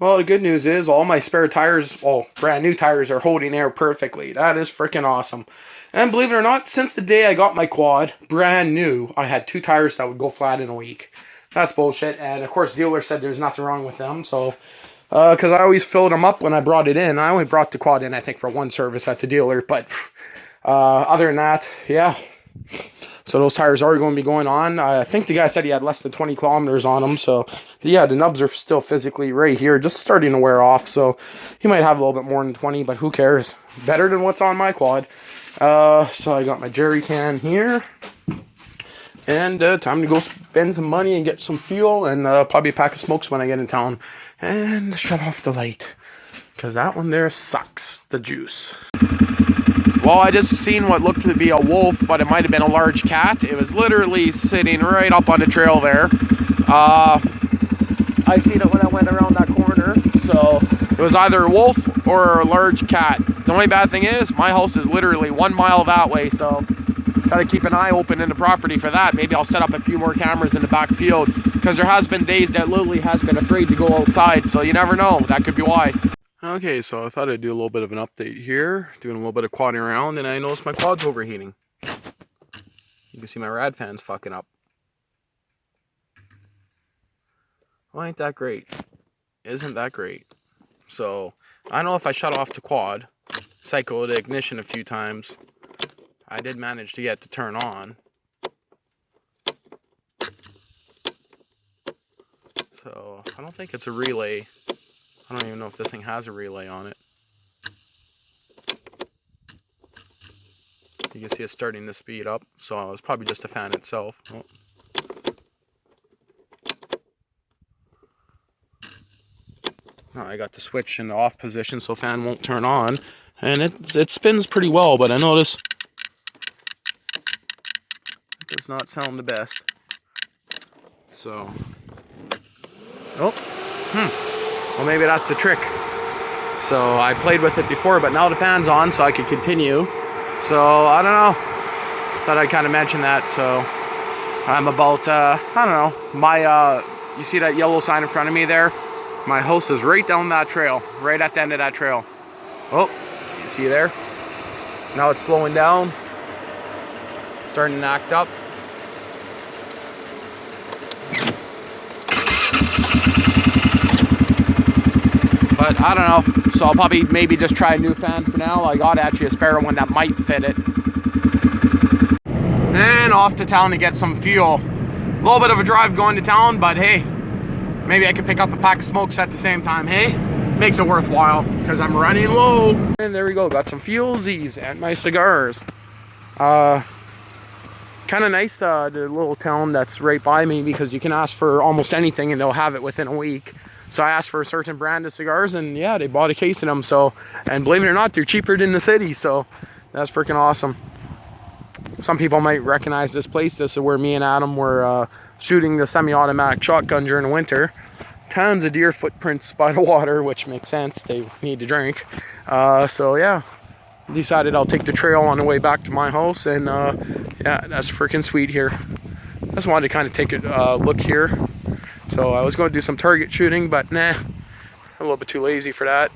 Well, the good news is all my spare tires, well, brand new tires, are holding air perfectly. That is freaking awesome. And believe it or not, since the day I got my quad, brand new, I had 2 tires that would go flat in a week. That's bullshit. And of course, the dealer said there's nothing wrong with them. So, because I always filled them up when I brought it in. I only brought the quad in, I think, for one service at the dealer. But other than that, yeah. So those tires are going to be going on. I think the guy said he had less than 20 kilometers on them. So yeah, the nubs are still physically right here, just starting to wear off. So he might have a little bit more than 20, but who cares? Better than what's on my quad. So I got my jerry can here. And time to go spend some money and get some fuel and probably a pack of smokes when I get in town. And shut off the light, because that one there sucks the juice. Well, I just seen what looked to be a wolf, but it might have been a large cat. It was literally sitting right up on the trail there. I seen it when I went around that corner. So it was either a wolf or a large cat. The only bad thing is my house is literally 1 mile that way, so gotta keep an eye open in the property for that. Maybe I'll set up a few more cameras in the back field, because there has been days that Lily has been afraid to go outside, so you never know. That could be why. Okay, so I thought I'd do a little bit of an update here, doing a little bit of quadding around, and I noticed my quad's overheating. You can see my rad fan's fucking up. Well, ain't that great? Isn't that great? So, I know if I shut off the quad, cycle the ignition a few times, I did manage to get it to turn on. So, I don't think it's a relay. I don't even know if this thing has a relay on it. You can see it's starting to speed up, so it's probably just a fan itself. Oh. Oh, I got the switch in the off position so fan won't turn on, and it spins pretty well, but I notice it does not sound the best. So, well, maybe that's the trick. So I played with it before, but now the fan's on, so I could continue. So I don't know. Thought I'd kind of mention that. So I'm about, I don't know. My, you see that yellow sign in front of me there? My house is right down that trail, right at the end of that trail. Oh, you see there? Now it's slowing down, starting to act up. But I don't know, so I'll probably maybe just try a new fan for now. I got actually a spare one that might fit it. And off to town to get some fuel. A little bit of a drive going to town, but hey, maybe I could pick up a pack of smokes at the same time, hey? Makes it worthwhile, because I'm running low. And there we go, got some fuelsies and my cigars. Kind of nice, the little town that's right by me, because you can ask for almost anything and they'll have it within a week. So I asked for a certain brand of cigars, and yeah, they bought a case of them. So, and believe it or not, they're cheaper than the city. So that's freaking awesome. Some people might recognize this place. This is where me and Adam were shooting the semi-automatic shotgun during the winter. Tons of deer footprints by the water, which makes sense. They need to drink. So yeah, decided I'll take the trail on the way back to my house, and yeah, that's freaking sweet here. Just wanted to kind of take a look here. So I was going to do some target shooting, but nah, a little bit too lazy for that.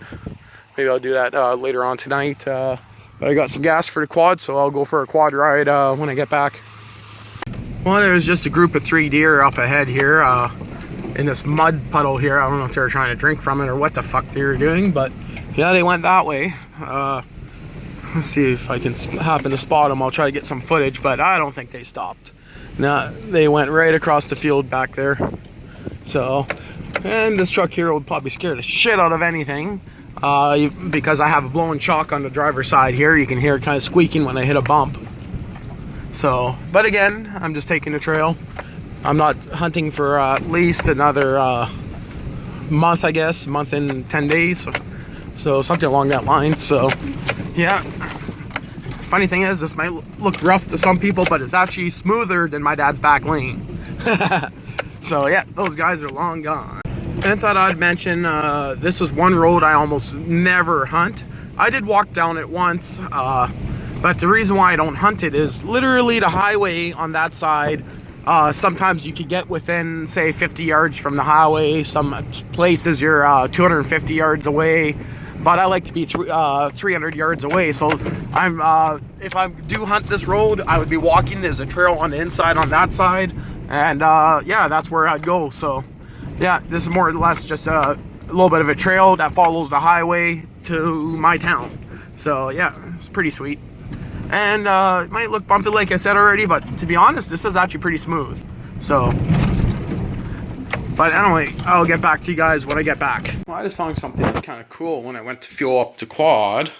Maybe I'll do that later on tonight. But I got some gas for the quad, so I'll go for a quad ride when I get back. Well, there's just a group of 3 deer up ahead here in this mud puddle here. I don't know if they were trying to drink from it or what the fuck they were doing, but yeah, they went that way. Let's see if I can happen to spot them. I'll try to get some footage, but I don't think they stopped. No, they went right across the field back there. So, and this truck here would probably scare the shit out of anything, because I have a blowing chalk on the driver's side here. You can hear it kind of squeaking when I hit a bump. So, but again, I'm just taking the trail. I'm not hunting for at least another month, I guess, month and 10 days. So something along that line. So, yeah. Funny thing is, this might look rough to some people, but it's actually smoother than my dad's back lane. So yeah, those guys are long gone. And I thought I'd mention, this is one road I almost never hunt. I did walk down it once, but the reason why I don't hunt it is literally the highway on that side Sometimes you could get within, say, 50 yards from the highway. Some places you're 250 yards away, but I like to be 300 yards away. So if I do hunt this road, I would be walking. There's a trail on the inside on that side, and yeah, that's where I'd go. So yeah, this is more or less just a little bit of a trail that follows the highway to my town. So yeah, it's pretty sweet. And it might look bumpy like I said already, but to be honest, this is actually pretty smooth. So, but anyway, I'll get back to you guys when I get back. Well, I just found something that's kind of cool when I went to fuel up the quad.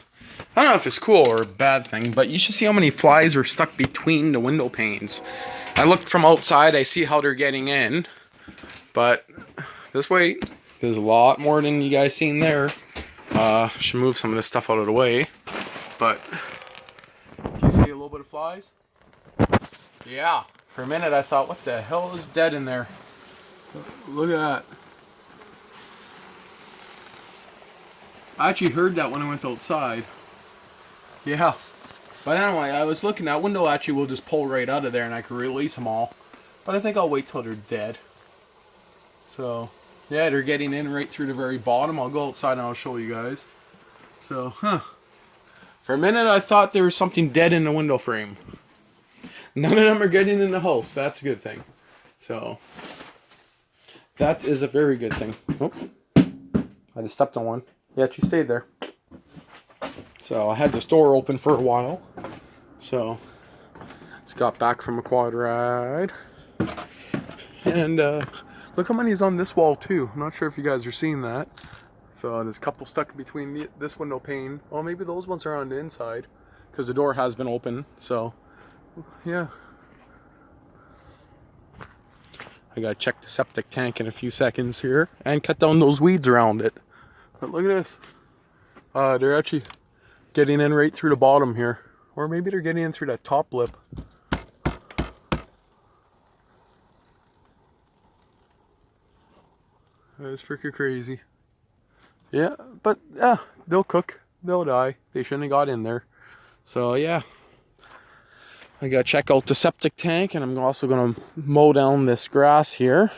I don't know if it's cool or a bad thing, but you should see how many flies are stuck between the window panes. I looked from outside, I see how they're getting in, but this way, there's a lot more than you guys seen there. Should move some of this stuff out of the way, but can you see a little bit of flies? Yeah. For a minute I thought, what the hell is dead in there? Look at that. I actually heard that when I went outside. Yeah. But anyway, I was looking, that window actually will just pull right out of there and I can release them all. But I think I'll wait till they're dead. So, yeah, they're getting in right through the very bottom. I'll go outside and I'll show you guys. So, for a minute, I thought there was something dead in the window frame. None of them are getting in the house. That's a good thing. So, that is a very good thing. Oh, I just stepped on one. Yeah, she stayed there. So, I had this door open for a while. So, just got back from a quad ride. And, look how many is on this wall, too. I'm not sure if you guys are seeing that. So there's a couple stuck between this window pane. Well, maybe those ones are on the inside because the door has been open. So, yeah. I gotta check the septic tank in a few seconds here and cut down those weeds around it. But look at this. They're actually getting in right through the bottom here. Or maybe they're getting in through that top lip. That's freaking crazy. Yeah, but yeah, they'll cook. They'll die. They shouldn't have got in there. So yeah, I gotta check out the septic tank, and I'm also gonna mow down this grass here.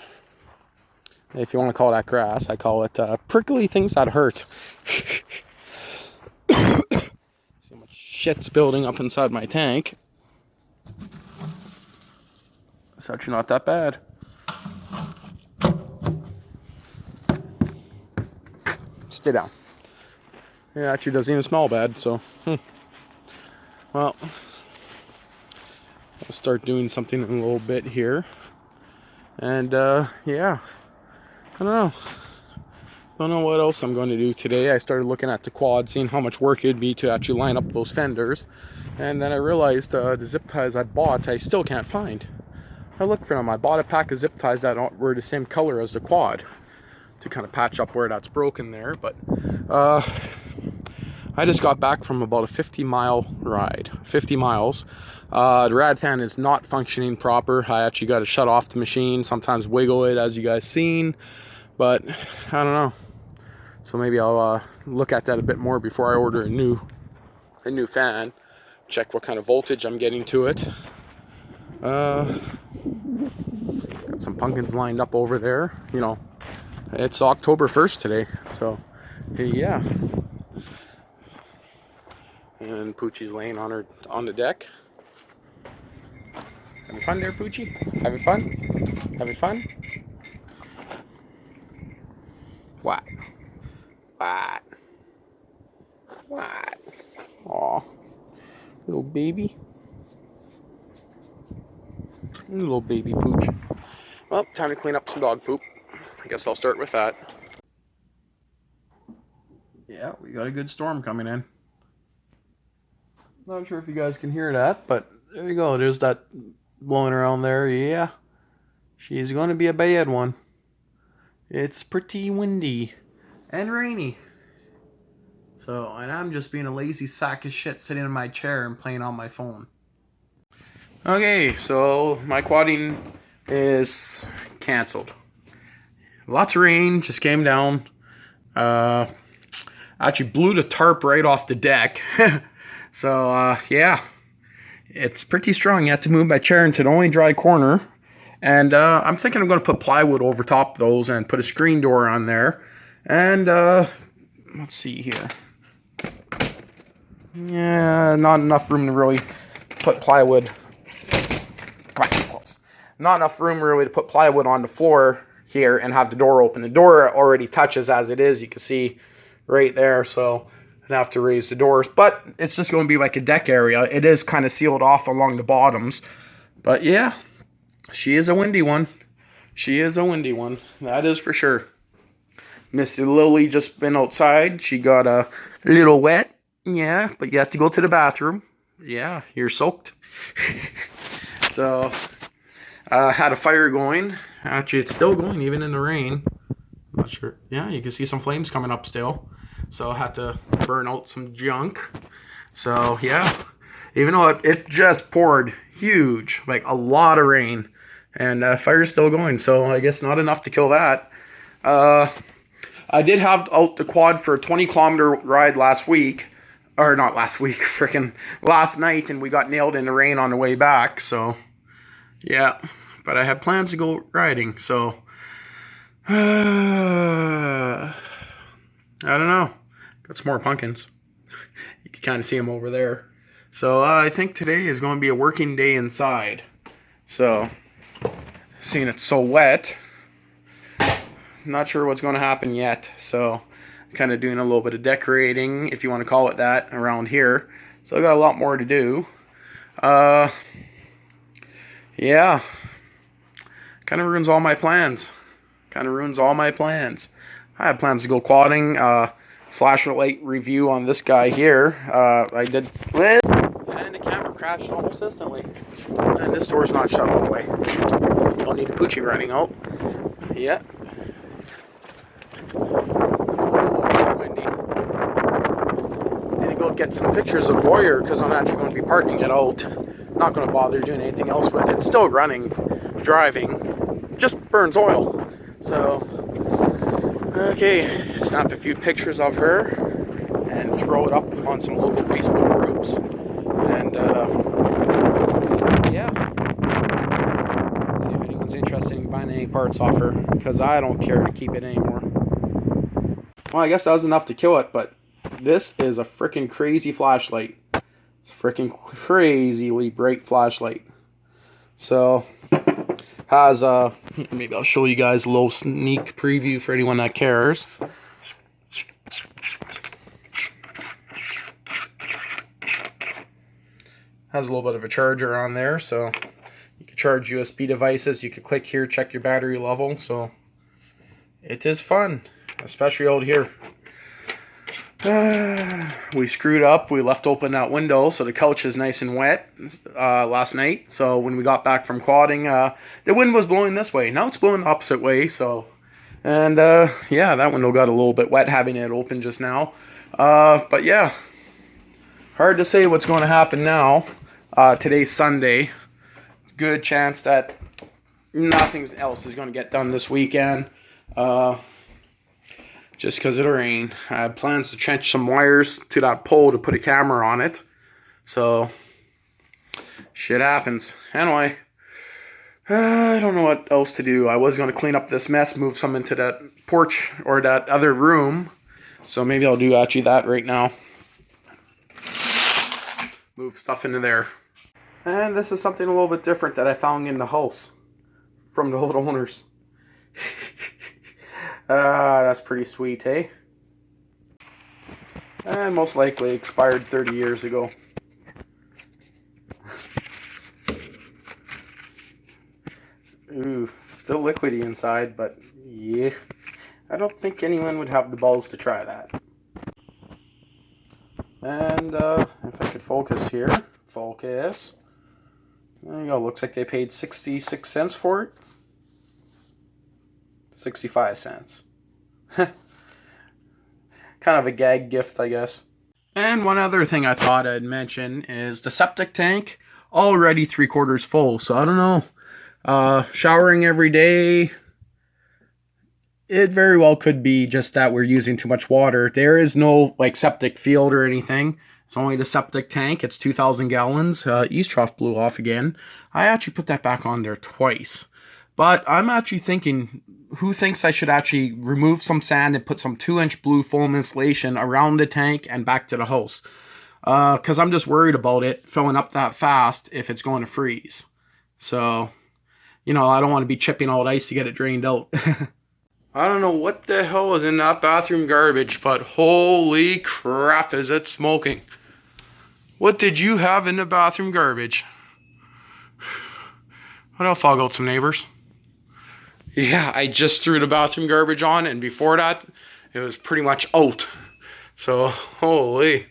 If you want to call that grass, I call it prickly things that hurt. See how much shit's building up inside my tank. It's actually not that bad. Stay down. It actually doesn't even smell bad, so well, I'll start doing something in a little bit here. And yeah, I don't know what else I'm going to do today. I started looking at the quad, seeing how much work it'd be to actually line up those fenders, and then I realized the zip ties I bought I still can't find. I looked for them. I bought a pack of zip ties that were the same color as the quad to kind of patch up where that's broken there, but I just got back from about a 50-mile ride. 50 miles. The rad fan is not functioning proper. I actually got to shut off the machine, sometimes wiggle it, as you guys seen, but I don't know. So maybe I'll look at that a bit more before I order a new fan. Check what kind of voltage I'm getting to it. Got some pumpkins lined up over there. You know, it's October 1st today, so yeah. And Poochie's laying on the deck. Having fun there, Poochie? Having fun? Having fun? What? What? What? Aw. Little baby. Little baby Pooch. Well, time to clean up some dog poop. I guess I'll start with that. Yeah, we got a good storm coming in. Not sure if you guys can hear that, but there you go. There's that blowing around there. Yeah, she's going to be a bad one. It's pretty windy and rainy. So, and I'm just being a lazy sack of shit sitting in my chair and playing on my phone. Okay, so my quadding is canceled. Lots of rain just came down. Actually blew the tarp right off the deck. So, yeah, it's pretty strong. You have to move my chair into the only dry corner. And I'm thinking I'm going to put plywood over top those and put a screen door on there. And let's see here. Yeah, not enough room to really put plywood. Come on, close. Not enough room really to put plywood on the floor here and have the door open. The door already touches as it is. You can see right there. So I'd have to raise the doors. But it's just going to be like a deck area. It is kind of sealed off along the bottoms. But yeah, she is a windy one. She is a windy one. That is for sure. Missy Lily just been outside. She got a little wet. Yeah, but you have to go to the bathroom. Yeah, you're soaked. So, had a fire going. Actually, it's still going even in the rain. Not sure. Yeah, you can see some flames coming up still. So, I had to burn out some junk. So, yeah. Even though it just poured huge, like a lot of rain. And fire's still going. So, I guess not enough to kill that. I did have out the quad for a 20-kilometer ride last week. Or not last week, freaking last night, and we got nailed in the rain on the way back, so, yeah. But I had plans to go riding, so, I don't know. Got some more pumpkins. You can kind of see them over there. So, I think today is going to be a working day inside. So, seeing it's so wet, not sure what's going to happen yet, so kind of doing a little bit of decorating, if you want to call it that, around here. So I got a lot more to do. Yeah. Kind of ruins all my plans. I had plans to go quadding. Flashlight review on this guy here. I did. And the camera crashed almost instantly. And this door's not shut all the way. Don't need a poochie running out. Yeah. Get some pictures of Warrior because I'm actually going to be parking it out. Not going to bother doing anything else with it. Still running, driving, just burns oil. So, okay, snap a few pictures of her and throw it up on some local Facebook groups. And yeah, see if anyone's interested in buying any parts off her because I don't care to keep it anymore. Well, I guess that was enough to kill it, but this is a freaking crazy flashlight. It's a freaking crazily bright flashlight. So, has maybe I'll show you guys a little sneak preview for anyone that cares. Has a little bit of a charger on there, so you can charge USB devices. You can click here, check your battery level. So, it is fun, especially out here. We screwed up. We left open that window so the couch is nice and wet last night. So when we got back from quadding, the wind was blowing this way. Now it's blowing the opposite way. So, and yeah, that window got a little bit wet having it open just now. But yeah, hard to say what's going to happen now. Today's Sunday. Good chance that nothing else is going to get done this weekend. Just because of the rain. I had plans to trench some wires to that pole to put a camera on it. So, shit happens. Anyway, I don't know what else to do. I was going to clean up this mess, move some into that porch or that other room. So maybe I'll do actually that right now. Move stuff into there. And this is something a little bit different that I found in the house from the old owners. That's pretty sweet, eh? And most likely expired 30 years ago. Ooh, still liquidy inside, but yeah. I don't think anyone would have the balls to try that. And if I could focus here. Focus. There you go. Looks like they paid 66 cents for it. 65 cents. Kind of a gag gift, I guess. And one other thing I thought I'd mention is the septic tank already 3/4 full. So I don't know. Showering every day. It very well could be just that we're using too much water. There is no like septic field or anything. It's only the septic tank. It's 2,000 gallons. East trough blew off again. I actually put that back on there twice. But I'm actually thinking, who thinks I should actually remove some sand and put some 2-inch blue foam insulation around the tank and back to the house? Because I'm just worried about it filling up that fast if it's going to freeze. So, you know, I don't want to be chipping out ice to get it drained out. I don't know what the hell is in that bathroom garbage, but holy crap, is it smoking. What did you have in the bathroom garbage? What else? Fog out some neighbors. Yeah, I just threw the bathroom garbage on, and before that, it was pretty much out. So, holy.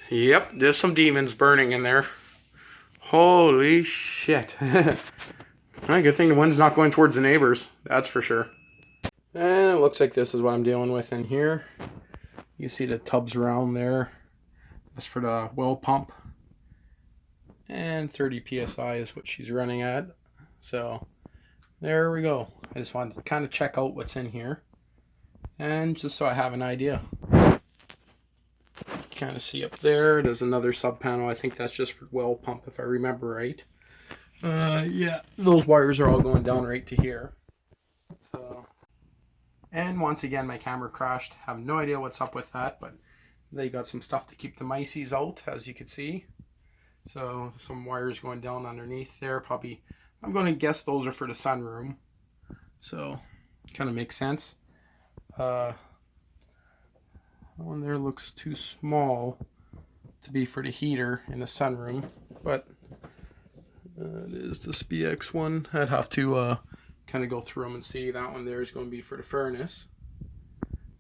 Yep, there's some demons burning in there. Holy shit. Good thing the wind's not going towards the neighbors, that's for sure. And it looks like this is what I'm dealing with in here. You see the tubs around there. That's for the well pump. And 30 psi is what she's running at. So there we go. I just wanted to kind of check out what's in here. And just so I have an idea. Kind of see up there, there's another sub panel. I think that's just for well pump if I remember right. Yeah, those wires are all going down right to here. So, and once again my camera crashed. Have no idea what's up with that, but they got some stuff to keep the mices out, as you can see. So some wires going down underneath there. Probably, I'm going to guess those are for the sunroom. So kind of makes sense. That one there looks too small to be for the heater in the sunroom, but it is this BX one. I'd have to kind of go through them and see. That one there is going to be for the furnace.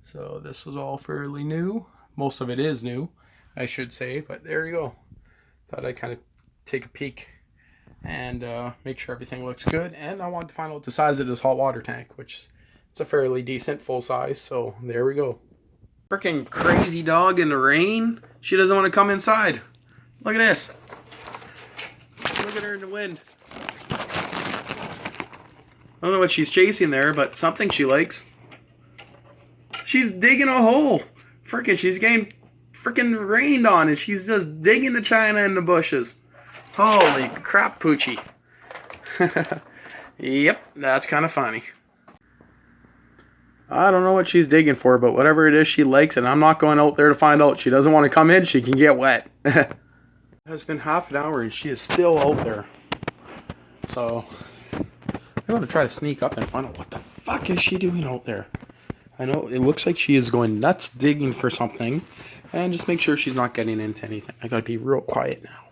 So this was all fairly new. Most of it is new, I should say, but there you go. Thought I'd kind of take a peek and make sure everything looks good. And I wanted to find out the size of this hot water tank, which it's a fairly decent full size. So there we go. Freaking crazy dog in the rain. She doesn't want to come inside. Look at this. Look at her in the wind. I don't know what she's chasing there, but something she likes. She's digging a hole. Freaking, she's getting freaking rained on and she's just digging the china in the bushes. Holy crap, Poochie. Yep, that's kind of funny. I don't know what she's digging for, but whatever it is, she likes it. I'm not going out there to find out. She doesn't want to come in, she can get wet. It has been half an hour and she is still out there. So, I'm going to try to sneak up and find out what the fuck is she doing out there. I know it looks like she is going nuts digging for something. And just make sure she's not getting into anything. I got to be real quiet now.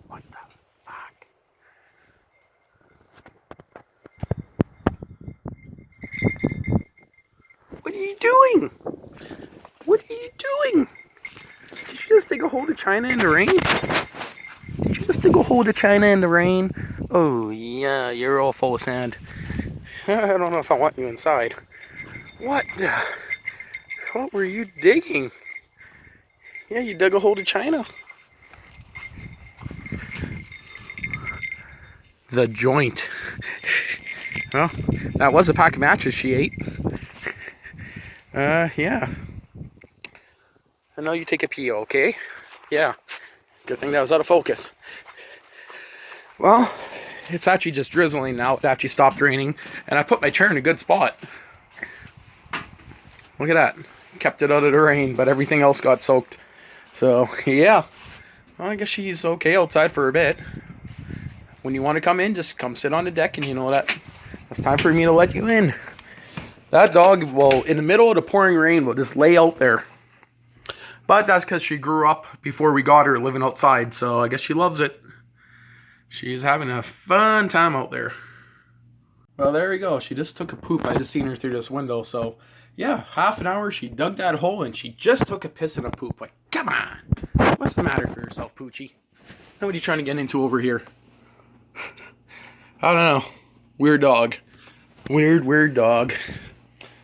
What the fuck? What are you doing? What are you doing? Did you just dig a hole of china in the rain? Did you just dig a hole of china in the rain? Oh yeah, you're all full of sand. I don't know if I want you inside. What were you digging? Yeah, you dug a hole of china. The joint. Well, that was a pack of matches she ate. Yeah. I know you take a pee, okay? Yeah. Good thing that was out of focus. Well, it's actually just drizzling now. It actually stopped raining. And I put my chair in a good spot. Look at that. Kept it out of the rain, but everything else got soaked. So, yeah. Well, I guess she's okay outside for a bit. When you want to come in, just come sit on the deck and you know that it's time for me to let you in. That dog will, in the middle of the pouring rain, will just lay out there. But that's because she grew up before we got her living outside, so I guess she loves it. She's having a fun time out there. Well, there we go. She just took a poop. I just seen her through this window, so yeah, half an hour she dug that hole and she just took a piss and a poop. Like, come on. What's the matter for yourself, Poochie? What are you trying to get into over here? I don't know. Weird dog. Weird dog.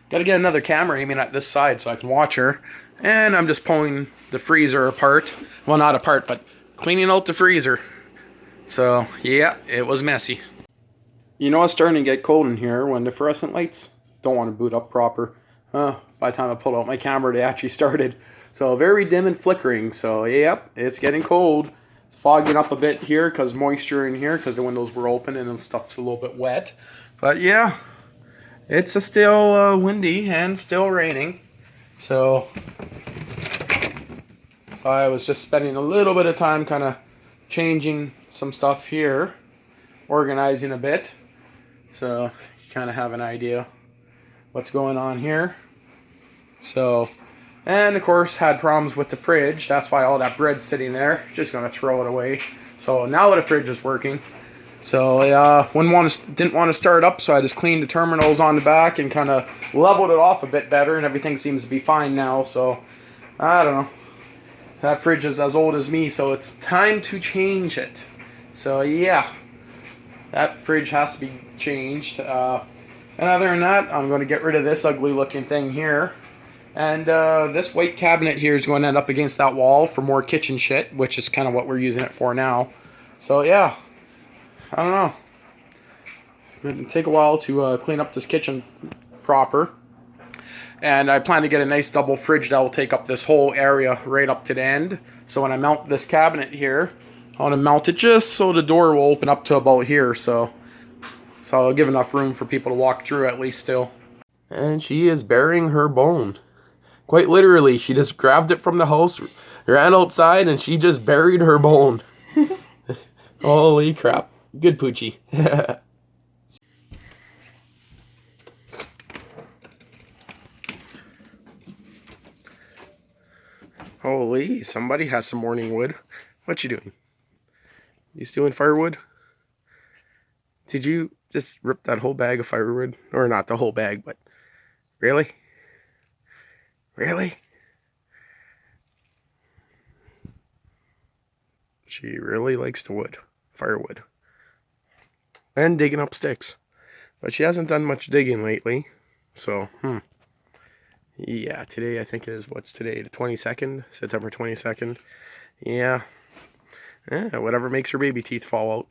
Gotta get another camera aiming at this side so I can watch her. And I'm just pulling the freezer apart. Well, not apart, but cleaning out the freezer. So, yeah, it was messy. You know it's starting to get cold in here when the fluorescent lights don't want to boot up proper. By the time I pulled out my camera, they actually started. So very dim and flickering. So yep, it's getting cold. It's fogging up a bit here because moisture in here because the windows were open and the stuff's a little bit wet. But yeah, it's still windy and still raining. So I was just spending a little bit of time kind of changing some stuff here, organizing a bit. So you kind of have an idea what's going on here. So, and of course had problems with the fridge. That's why all that bread's sitting there. Just gonna throw it away. So now the fridge is working. So didn't want to start up, so I just cleaned the terminals on the back and kind of leveled it off a bit better, and everything seems to be fine now. So I don't know. That fridge is as old as me, so it's time to change it. So yeah, that fridge has to be changed. And other than that, I'm going to get rid of this ugly looking thing here. And this white cabinet here is going to end up against that wall for more kitchen shit, which is kind of what we're using it for now. So yeah, I don't know. It's going to take a while to clean up this kitchen proper. And I plan to get a nice double fridge that will take up this whole area right up to the end. So when I mount this cabinet here, I want to mount it just so the door will open up to about here. So I'll give enough room for people to walk through at least still. And she is burying her bone. Quite literally, she just grabbed it from the house, ran outside, and she just buried her bone. Holy crap. Good Poochie. Holy, somebody has some morning wood. What you doing? You stealing firewood? Did you just rip that whole bag of firewood? Or not the whole bag, but really? Really? She really likes the wood, firewood. And digging up sticks. But she hasn't done much digging lately. So, yeah, today I think is, what's today? The 22nd? September 22nd. Yeah. Whatever makes her baby teeth fall out.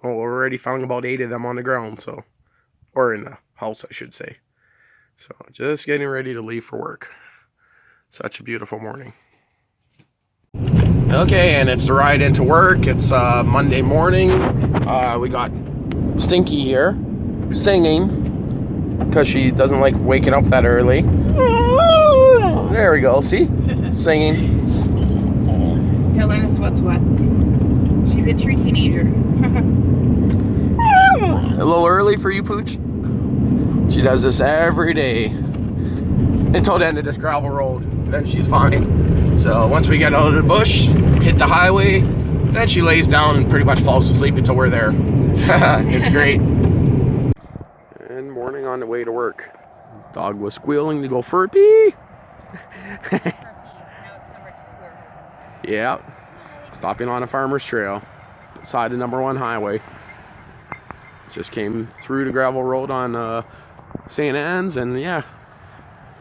Well, we're already found about 8 of them on the ground, so. Or in the house, I should say. So, just getting ready to leave for work. Such a beautiful morning. Okay, and it's the ride into work. It's Monday morning. We got Stinky here singing because she doesn't like waking up that early. There we go, see? Singing. Telling us what's what. She's a true teenager. A little early for you, Pooch? She does this every day until the end of this gravel road. Then she's fine. So once we get out of the bush, hit the highway, then she lays down and pretty much falls asleep until we're there. It's great. And morning on the way to work. Dog was squealing to go for a pee. Yeah. Stopping on a farmer's trail. Side of #1 highway. Just came through the gravel road on St. Anne's, and yeah.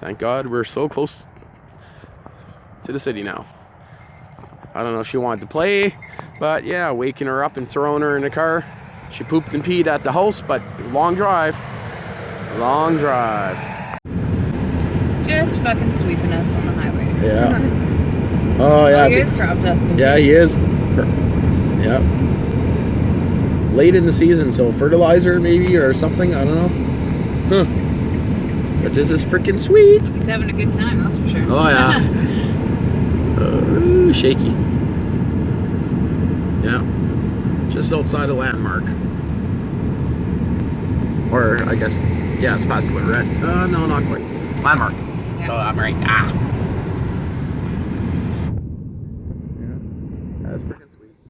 Thank God we're so close to the city now. I don't know if she wanted to play, but yeah, waking her up and throwing her in the car. She pooped and peed at the house, but long drive. Long drive. Just fucking sweeping us on the highway. Yeah. Oh yeah. He is crop dusting. Yeah, he is. Yeah. Late in the season, so fertilizer maybe or something. I don't know. Huh. But this is freaking sweet. He's having a good time, that's for sure. Oh yeah. Shaky. Yeah. Just outside of Landmark. Or I guess, yeah, it's past Lorette. No, not quite. Landmark. Yeah. So I'm right.